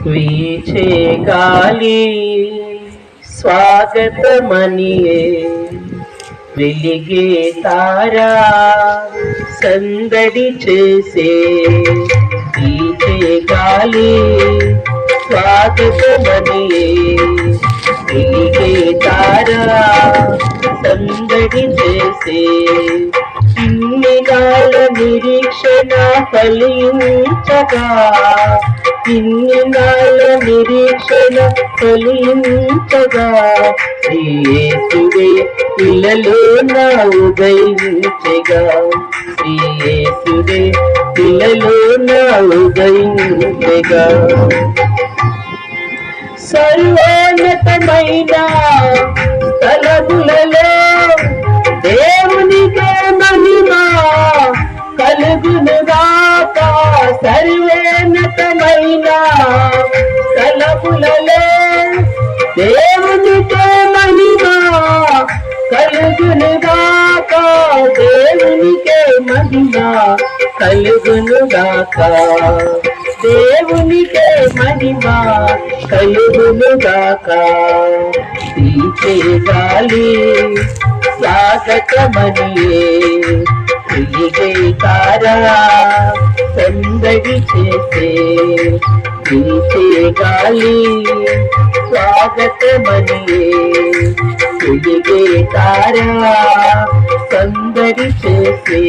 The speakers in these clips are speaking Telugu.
వీచే గాలి స్వాగతమనియే వెలిగే తారా సందడి చేసే వీచే గాలి స్వాగతమనియే వెలిగే తారా సందడి చేసే ఇన్ని నాళ్ళ నిరీక్షణ ఫలించగా ఇన్ని నాళ్ళ నిరీక్షణ ఫలించగా శ్రీయేసుడే ఇలలో నా ఉదయించగా శ్రీయేసుడే ఇలలో నా ఉదయించగా సర్వోన్నతమైన స్థలములలో దేవునికే మహిమా కలుగునుగాక. సర్వోన్నతమైన స్థలములలో దేవునికే మహిమా కలుగునుగాక. దేవునికే మహిమా కలుగునుగాక. దేవునికే మహిమా కలుగునుగాక. వీచే గాలి స్వాగతమనియే వెలిగే తారా సందడి చేసే వీచే గాలి స్వాగతమనియే వెలిగే తారా సందడి చేసే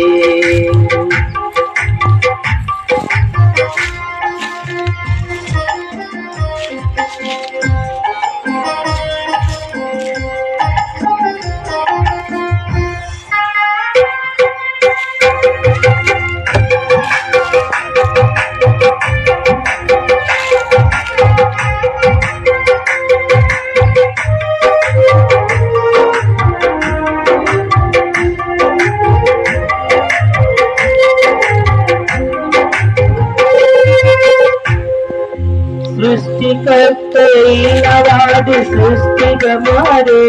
సృష్టికర్తైన వాడు సృష్టిగా మారే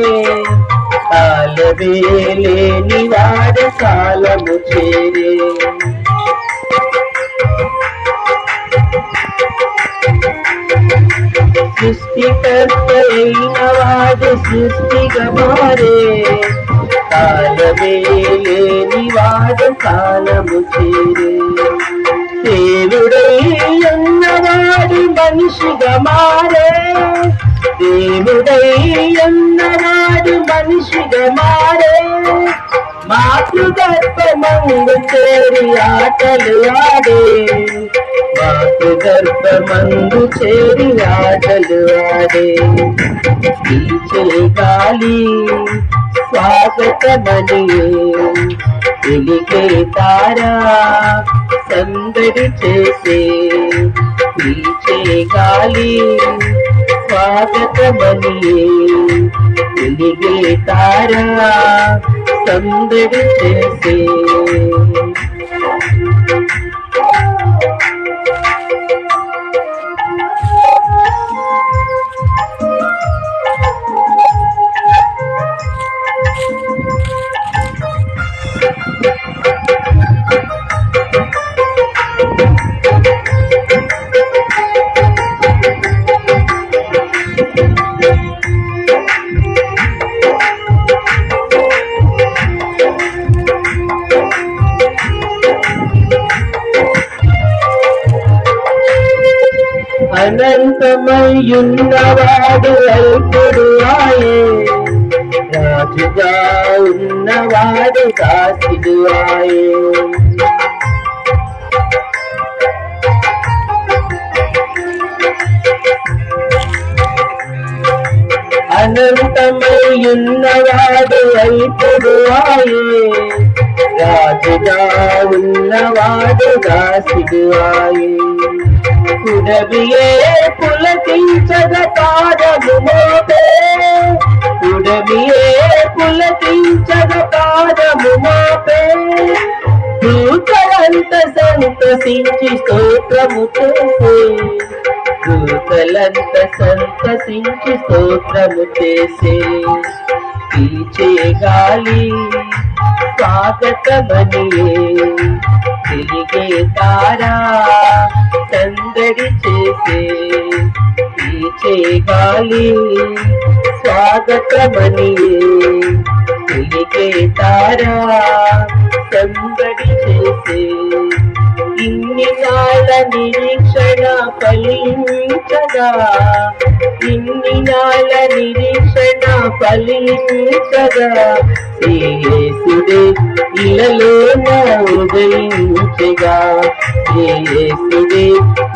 కాలమే లేని వాడు కాలము చేరే సృష్టికర్తైన వాడు సృష్టిగా మారే కాలమే లేని వాడు కాలము చేరే దేవుడై అన్నవాడు మనిషిగా మారే దేవుడై అన్నవాడు మనిషిగా మారే మాతృగర్భమందు చేరి ఆటలు ఆడే మాతృగర్భమందు చేరి ఆటలు ఆడే వీచే గాలి స్వాగతమనియే వెలిగే తారా సందడి చేసే వీచే గాలి స్వాగతమనియే వెలిగే తారా సందడి చేసే అనంతమయ్యున్నవాడు అల్పుడు ఆయే రాజుగా ఉన్నవాడు దాసుడు ఆయే అనంతమయ్యున్నవాడు అల్పుడు ఆయే రాజుగా ఉన్నవాడు దాసుడు ఆయే ఉడమియే పులకించగ పాదము మోపే ఉడమియే పులకించగ పాదము మోపే దూతలంత సంతసించి స్తోత్రము చేసే దూతలంత సంతసించి స్తోత్రము చేసే వీచే గాలి స్వాగతమనియే తిరిగే తారా సందడి చేసే పీచే గాలి స్వాగతమని తిరిగే తారా సందడి చేసే ఇన్ని నాళ్ళ నిరీక్షణ ఫలించగా ఇన్ని నాళ్ళ నిరీక్షణ ఫలించగా యేసుడే ఇలలో నా ఉదయించగా యేసుడే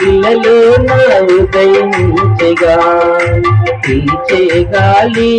ఇలలో నా ఉదయించగా పీచే గాలి